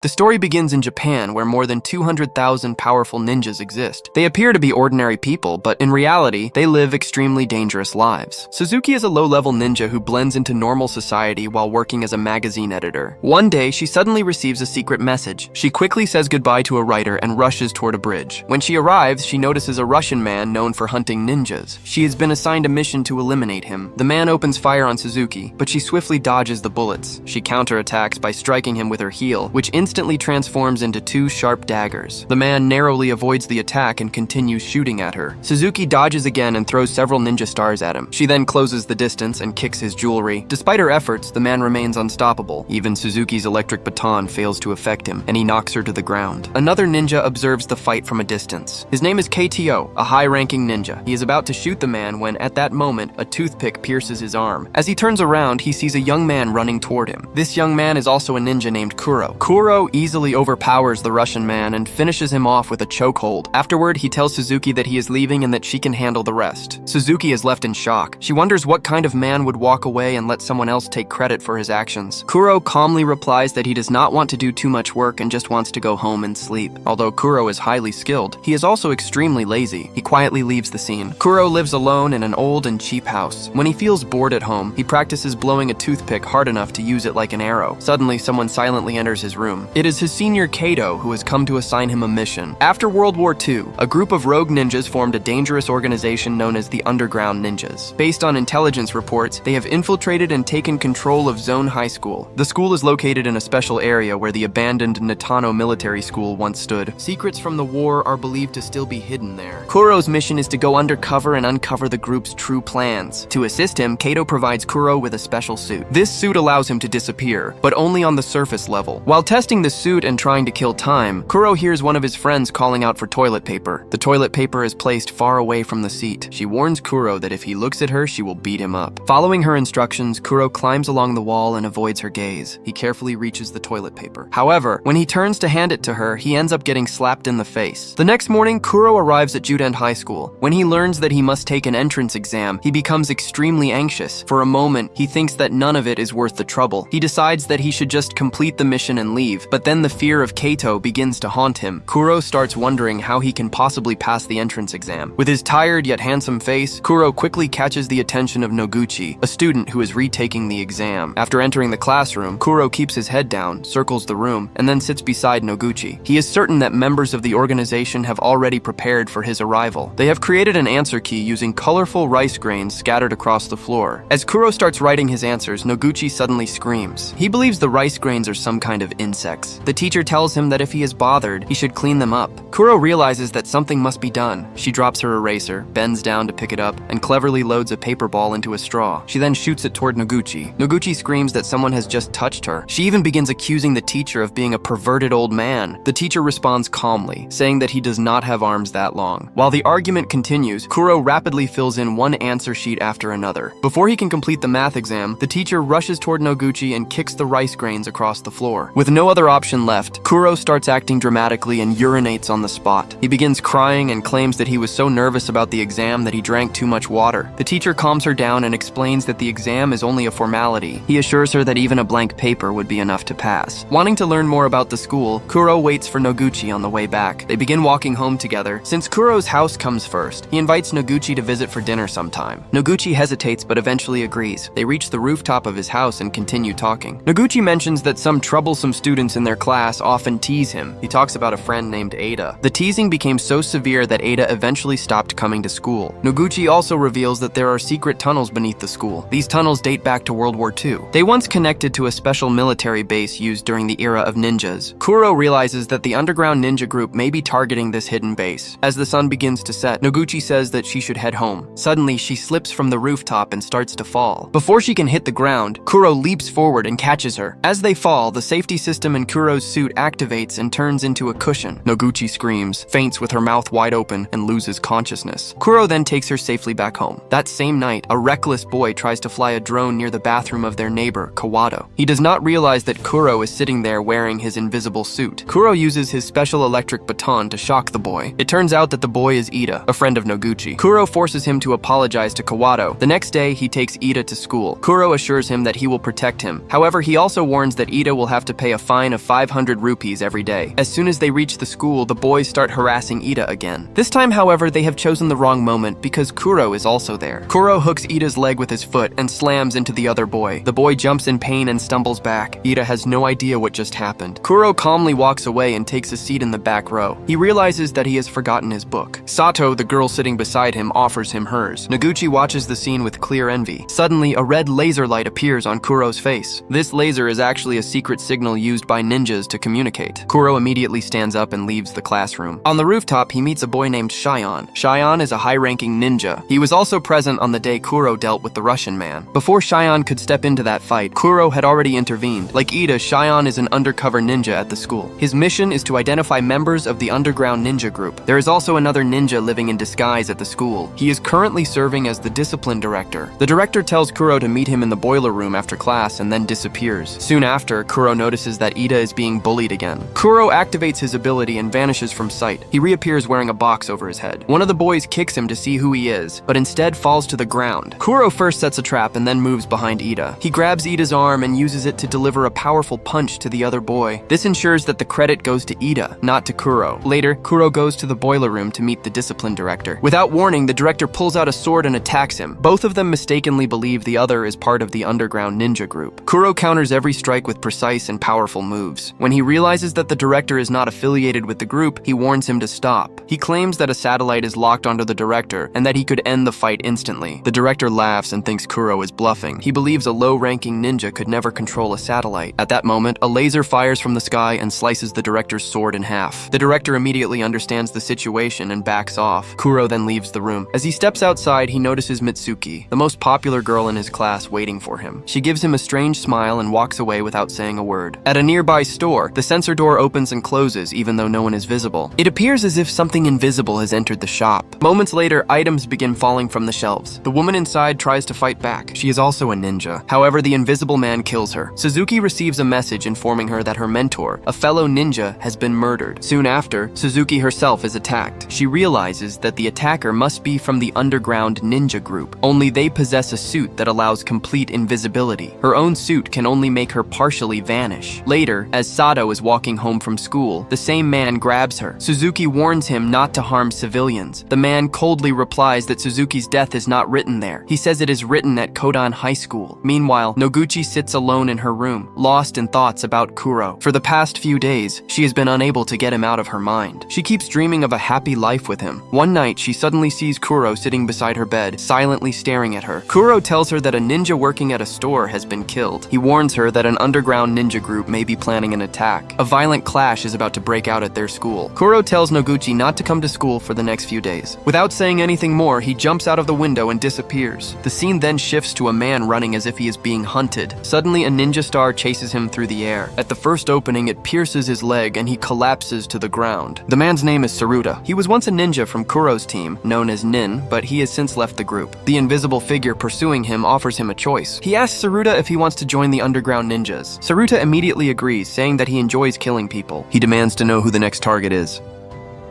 The story begins in Japan, where more than 200,000 powerful ninjas exist. They appear to be ordinary people, but in reality, they live extremely dangerous lives. Suzuki is a low-level ninja who blends into normal society while working as a magazine editor. One day, she suddenly receives a secret message. She quickly says goodbye to a writer and rushes toward a bridge. When she arrives, she notices a Russian man known for hunting ninjas. She has been assigned a mission to eliminate him. The man opens fire on Suzuki, but she swiftly dodges the bullets. She counterattacks by striking him with her heel, which instantly transforms into two sharp daggers. The man narrowly avoids the attack and continues shooting at her. Suzuki dodges again and throws several ninja stars at him. She then closes the distance and kicks his jewelry. Despite her efforts, the man remains unstoppable. Even Suzuki's electric baton fails to affect him, and he knocks her to the ground. Another ninja observes the fight from a distance. His name is KTO, a high-ranking ninja. He is about to shoot the man when, at that moment, a toothpick pierces his arm. As he turns around, he sees a young man running toward him. This young man is also a ninja named Kuro. Kuro easily overpowers the Russian man and finishes him off with a chokehold. Afterward, he tells Suzuki that he is leaving and that she can handle the rest. Suzuki is left in shock. She wonders what kind of man would walk away and let someone else take credit for his actions. Kuro calmly replies that he does not want to do too much work and just wants to go home and sleep. Although Kuro is highly skilled, he is also extremely lazy. He quietly leaves the scene. Kuro lives alone in an old and cheap house. When he feels bored at home, he practices blowing a toothpick hard enough to use it like an arrow. Suddenly, someone silently enters his room. It is his senior Kato, who has come to assign him a mission. After World War II, a group of rogue ninjas formed a dangerous organization known as the Underground Ninjas. Based on intelligence reports, they have infiltrated and taken control of Zone High School. The school is located in a special area where the abandoned Natano military school once stood. Secrets from the war are believed to still be hidden there. Kuro's mission is to go undercover and uncover the group's true plans. To assist him, Kato provides Kuro with a special suit. This suit allows him to disappear, but only on the surface level. While testing the suit and trying to kill time, Kuro hears one of his friends calling out for toilet paper. The toilet paper is placed far away from the seat. She warns Kuro that if he looks at her, she will beat him up. Following her instructions, Kuro climbs along the wall and avoids her gaze. He carefully reaches the toilet paper. However, when he turns to hand it to her, he ends up getting slapped in the face. The next morning, Kuro arrives at Juden High School. When he learns that he must take an entrance exam, he becomes extremely anxious. For a moment, he thinks that none of it is worth the trouble. He decides that he should just complete the mission and leave, but then the fear of Kato begins to haunt him. Kuro starts wondering how he can possibly pass the entrance exam. With his tired yet handsome face, Kuro quickly catches the attention of Noguchi, a student who is retaking the exam. After entering the classroom, Kuro keeps his head down, circles the room, and then sits beside Noguchi. He is certain that members of the organization have already prepared for his arrival. They have created an answer key using colorful rice grains scattered across the floor. As Kuro starts writing his answers, Noguchi suddenly screams. He believes the rice grains are some kind of insects. The teacher tells him that if he is bothered, he should clean them up. Kuro realizes that something must be done. She drops her eraser, bends down to pick it up, and cleverly loads a paper ball into a straw. She then shoots it toward Noguchi. Noguchi screams that someone has just touched her. She even begins accusing the teacher of being a perverted old man. The teacher responds calmly, saying that he does not have arms that long. While the argument continues, Kuro rapidly fills in one answer sheet after another. Before he can complete the math exam, the teacher rushes toward Noguchi and kicks the rice grains across the floor. With no other option left, Kuro starts acting dramatically and urinates on the spot. He begins crying and claims that he was so nervous about the exam that he drank too much water. The teacher calms her down and explains that the exam is only a formality. He assures her that even a blank paper would be enough to pass. Wanting to learn more about the school, Kuro waits for Noguchi on the way back. They begin walking home together. Since Kuro's house comes first, he invites Noguchi to visit for dinner sometime. Noguchi hesitates but eventually agrees. They reach the rooftop of his house and continue talking. Noguchi mentions that some troublesome students in their class often tease him. He talks about a friend named Ada. The teasing became so severe that Ada eventually stopped coming to school. Noguchi also reveals that there are secret tunnels beneath the school. These tunnels date back to World War II. They once connected to a special military base used during the era of ninjas. Kuro realizes that the underground ninja group may be targeting this hidden base. As the sun begins to set, Noguchi says that she should head home. Suddenly, she slips from the rooftop and starts to fall. Before she can hit the ground, Kuro leaps forward and catches her. As they fall, the safety system in Kuro's suit activates and turns into a cushion. Noguchi screams, faints with her mouth wide open, and loses consciousness. Kuro then takes her safely back home. That same night, a reckless boy tries to fly a drone near the bathroom of their neighbor, Kawato. He does not realize that Kuro is sitting there wearing his invisible suit. Kuro uses his special electric baton to shock the boy. It turns out that the boy is Ida, a friend of Noguchi. Kuro forces him to apologize to Kawato. The next day, he takes Ida to school. Kuro assures him that he will protect him. However, he also warns that Ida will have to pay a fine fine of 500 rupees every day. As soon as they reach the school, the boys start harassing Ida again. This time, however, they have chosen the wrong moment because Kuro is also there. Kuro hooks Ida's leg with his foot and slams into the other boy. The boy jumps in pain and stumbles back. Ida has no idea what just happened. Kuro calmly walks away and takes a seat in the back row. He realizes that he has forgotten his book. Sato, the girl sitting beside him, offers him hers. Noguchi watches the scene with clear envy. Suddenly, a red laser light appears on Kuro's face. This laser is actually a secret signal used by ninjas to communicate. Kuro immediately stands up and leaves the classroom. On the rooftop, he meets a boy named Shion. Shion is a high-ranking ninja. He was also present on the day Kuro dealt with the Russian man. Before Shion could step into that fight, Kuro had already intervened. Like Ida, Shion is an undercover ninja at the school. His mission is to identify members of the underground ninja group. There is also another ninja living in disguise at the school. He is currently serving as the discipline director. The director tells Kuro to meet him in the boiler room after class and then disappears. Soon after, Kuro notices that Ida is being bullied again. Kuro activates his ability and vanishes from sight. He reappears wearing a box over his head. One of the boys kicks him to see who he is, but instead falls to the ground. Kuro first sets a trap and then moves behind Ida. He grabs Ida's arm and uses it to deliver a powerful punch to the other boy. This ensures that the credit goes to Ida, not to Kuro. Later, Kuro goes to the boiler room to meet the discipline director. Without warning, the director pulls out a sword and attacks him. Both of them mistakenly believe the other is part of the underground ninja group. Kuro counters every strike with precise and powerful moves. When he realizes that the director is not affiliated with the group, he warns him to stop. He claims that a satellite is locked onto the director and that he could end the fight instantly. The director laughs and thinks Kuro is bluffing. He believes a low-ranking ninja could never control a satellite. At that moment, a laser fires from the sky and slices the director's sword in half. The director immediately understands the situation and backs off. Kuro then leaves the room. As he steps outside, he notices Mitsuki, the most popular girl in his class, waiting for him. She gives him a strange smile and walks away without saying a word. At a nearby store, the sensor door opens and closes even though no one is visible. It appears as if something invisible has entered the shop. Moments later, items begin falling from the shelves. The woman inside tries to fight back. She is also a ninja. However, the invisible man kills her. Suzuki receives a message informing her that her mentor, a fellow ninja, has been murdered. Soon after, Suzuki herself is attacked. She realizes that the attacker must be from the underground ninja group. Only they possess a suit that allows complete invisibility. Her own suit can only make her partially vanish. Later, as Sato is walking home from school, the same man grabs her. Suzuki warns him not to harm civilians. The man coldly replies that Suzuki's death is not written there. He says it is written at Kodan High School. Meanwhile, Noguchi sits alone in her room, lost in thoughts about Kuro. For the past few days, she has been unable to get him out of her mind. She keeps dreaming of a happy life with him. One night, she suddenly sees Kuro sitting beside her bed, silently staring at her. Kuro tells her that a ninja working at a store has been killed. He warns her that an underground ninja group may be planning an attack. A violent clash is about to break out at their school. Kuro tells Noguchi not to come to school for the next few days. Without saying anything more, he jumps out of the window and disappears. The scene then shifts to a man running as if he is being hunted. Suddenly, a ninja star chases him through the air. At the first opening, it pierces his leg and he collapses to the ground. The man's name is Saruta. He was once a ninja from Kuro's team, known as Nin, but he has since left the group. The invisible figure pursuing him offers him a choice. He asks Saruta if he wants to join the underground ninjas. Saruta immediately agrees, saying that he enjoys killing people. He demands to know who the next target is.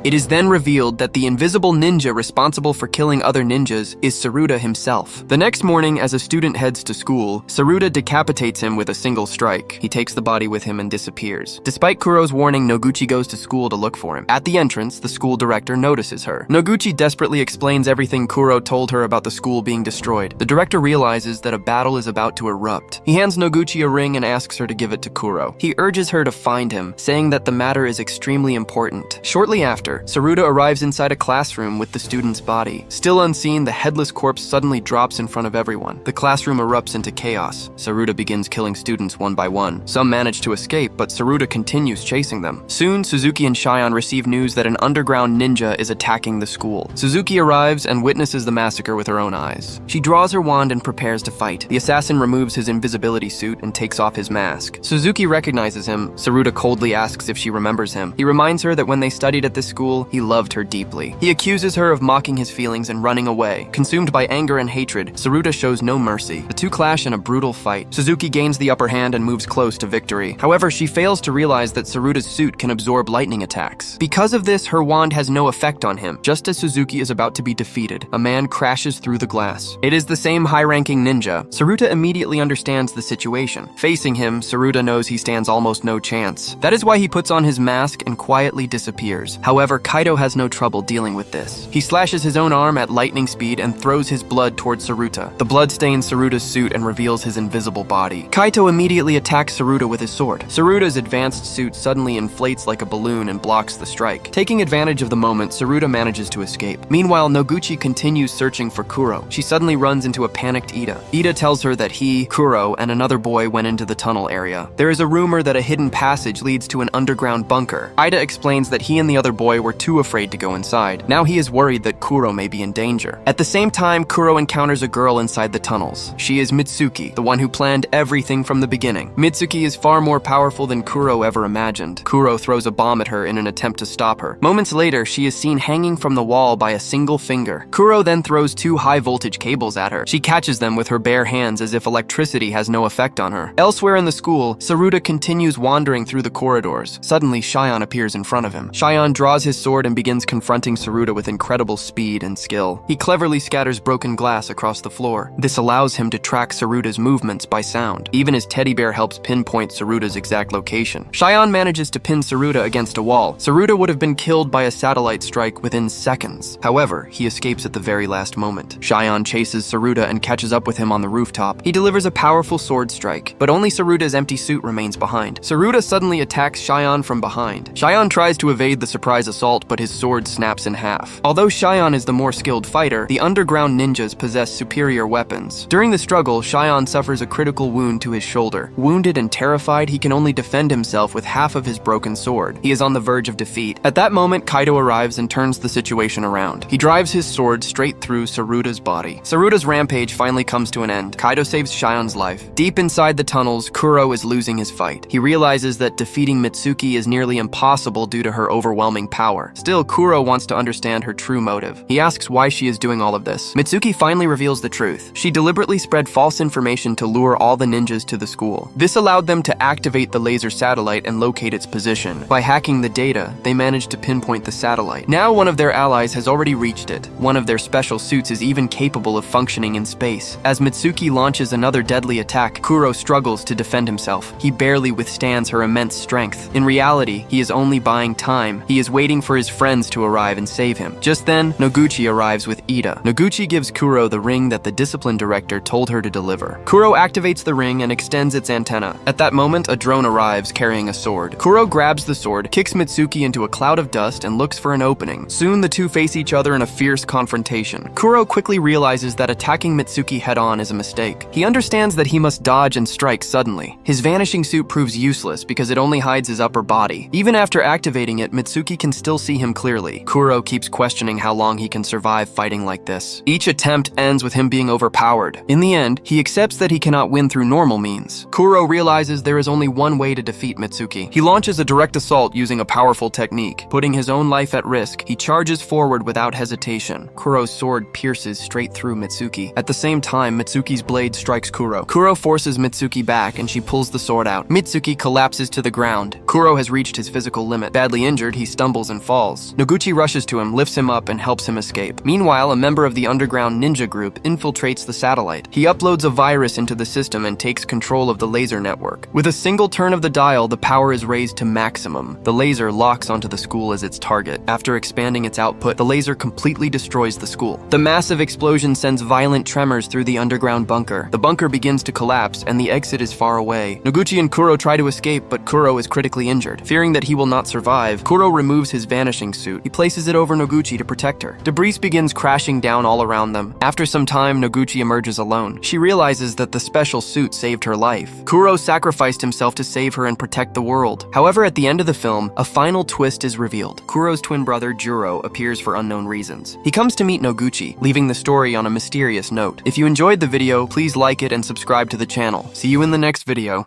It is then revealed that the invisible ninja responsible for killing other ninjas is Saruta himself. The next morning, as a student heads to school, Saruta decapitates him with a single strike. He takes the body with him and disappears. Despite Kuro's warning, Noguchi goes to school to look for him. At the entrance, the school director notices her. Noguchi desperately explains everything Kuro told her about the school being destroyed. The director realizes that a battle is about to erupt. He hands Noguchi a ring and asks her to give it to Kuro. He urges her to find him, saying that the matter is extremely important. Shortly after, Saruta arrives inside a classroom with the student's body. Still unseen, the headless corpse suddenly drops in front of everyone. The classroom erupts into chaos. Saruta begins killing students one by one. Some manage to escape, but Saruta continues chasing them. Soon, Suzuki and Shion receive news that an underground ninja is attacking the school. Suzuki arrives and witnesses the massacre with her own eyes. She draws her wand and prepares to fight. The assassin removes his invisibility suit and takes off his mask. Suzuki recognizes him. Saruta coldly asks if she remembers him. He reminds her that when they studied at this school, school, he loved her deeply. He accuses her of mocking his feelings and running away. Consumed by anger and hatred, Saruta shows no mercy. The two clash in a brutal fight. Suzuki gains the upper hand and moves close to victory. However, she fails to realize that Saruta's suit can absorb lightning attacks. Because of this, her wand has no effect on him. Just as Suzuki is about to be defeated, a man crashes through the glass. It is the same high-ranking ninja. Saruta immediately understands the situation. Facing him, Saruta knows he stands almost no chance. That is why he puts on his mask and quietly disappears. However, Kaido has no trouble dealing with this. He slashes his own arm at lightning speed and throws his blood towards Saruta. The blood stains Saruta's suit and reveals his invisible body. Kaito immediately attacks Saruta with his sword. Saruta's advanced suit suddenly inflates like a balloon and blocks the strike. Taking advantage of the moment, Saruta manages to escape. Meanwhile, Noguchi continues searching for Kuro. She suddenly runs into a panicked Ida. Ida tells her that he, Kuro, and another boy went into the tunnel area. There is a rumor that a hidden passage leads to an underground bunker. Ida explains that he and the other boy were too afraid to go inside. Now he is worried that Kuro may be in danger. At the same time, Kuro encounters a girl inside the tunnels. She is Mitsuki, the one who planned everything from the beginning. Mitsuki is far more powerful than Kuro ever imagined. Kuro throws a bomb at her in an attempt to stop her. Moments later, she is seen hanging from the wall by a single finger. Kuro then throws two high-voltage cables at her. She catches them with her bare hands as if electricity has no effect on her. Elsewhere in the school, Saruta continues wandering through the corridors. Suddenly, Shion appears in front of him. Shion draws his sword and begins confronting Saruta with incredible speed and skill. He cleverly scatters broken glass across the floor. This allows him to track Saruta's movements by sound. Even his teddy bear helps pinpoint Saruta's exact location. Shion manages to pin Saruta against a wall. Saruta would have been killed by a satellite strike within seconds. However, he escapes at the very last moment. Shion chases Saruta and catches up with him on the rooftop. He delivers a powerful sword strike, but only Saruta's empty suit remains behind. Saruta suddenly attacks Shion from behind. Shion tries to evade the surprise assault, but his sword snaps in half. Although Shion is the more skilled fighter, the underground ninjas possess superior weapons. During the struggle, Shion suffers a critical wound to his shoulder. Wounded and terrified, he can only defend himself with half of his broken sword. He is on the verge of defeat. At that moment, Kaido arrives and turns the situation around. He drives his sword straight through Saruta's body. Saruta's rampage finally comes to an end. Kaido saves Shion's life. Deep inside the tunnels, Kuro is losing his fight. He realizes that defeating Mitsuki is nearly impossible due to her overwhelming power. Still, Kuro wants to understand her true motive. He asks why she is doing all of this. Mitsuki finally reveals the truth. She deliberately spread false information to lure all the ninjas to the school. This allowed them to activate the laser satellite and locate its position. By hacking the data, they managed to pinpoint the satellite. Now one of their allies has already reached it. One of their special suits is even capable of functioning in space. As Mitsuki launches another deadly attack, Kuro struggles to defend himself. He barely withstands her immense strength. In reality, he is only buying time. He is waiting for his friends to arrive and save him. Just then, Noguchi arrives with Ida. Noguchi gives Kuro the ring that the discipline director told her to deliver. Kuro activates the ring and extends its antenna. At that moment, a drone arrives carrying a sword. Kuro grabs the sword, kicks Mitsuki into a cloud of dust, and looks for an opening. Soon, the two face each other in a fierce confrontation. Kuro quickly realizes that attacking Mitsuki head-on is a mistake. He understands that he must dodge and strike suddenly. His vanishing suit proves useless because it only hides his upper body. Even after activating it, Mitsuki can still see him clearly. Kuro keeps questioning how long he can survive fighting like this. Each attempt ends with him being overpowered. In the end, he accepts that he cannot win through normal means. Kuro realizes there is only one way to defeat Mitsuki. He launches a direct assault using a powerful technique. Putting his own life at risk, he charges forward without hesitation. Kuro's sword pierces straight through Mitsuki. At the same time, Mitsuki's blade strikes Kuro. Kuro forces Mitsuki back and she pulls the sword out. Mitsuki collapses to the ground. Kuro has reached his physical limit. Badly injured, he stumbles and falls. Noguchi rushes to him, lifts him up, and helps him escape. Meanwhile, a member of the underground ninja group infiltrates the satellite. He uploads a virus into the system and takes control of the laser network. With a single turn of the dial, the power is raised to maximum. The laser locks onto the school as its target. After expanding its output, the laser completely destroys the school. The massive explosion sends violent tremors through the underground bunker. The bunker begins to collapse, and the exit is far away. Noguchi and Kuro try to escape, but Kuro is critically injured. Fearing that he will not survive, Kuro removes his vanishing suit. He places it over Noguchi to protect her. Debris begins crashing down all around them. After some time, Noguchi emerges alone. She realizes that the special suit saved her life. Kuro sacrificed himself to save her and protect the world. However, at the end of the film, a final twist is revealed. Kuro's twin brother, Juro, appears for unknown reasons. He comes to meet Noguchi, leaving the story on a mysterious note. If you enjoyed the video, please like it and subscribe to the channel. See you in the next video.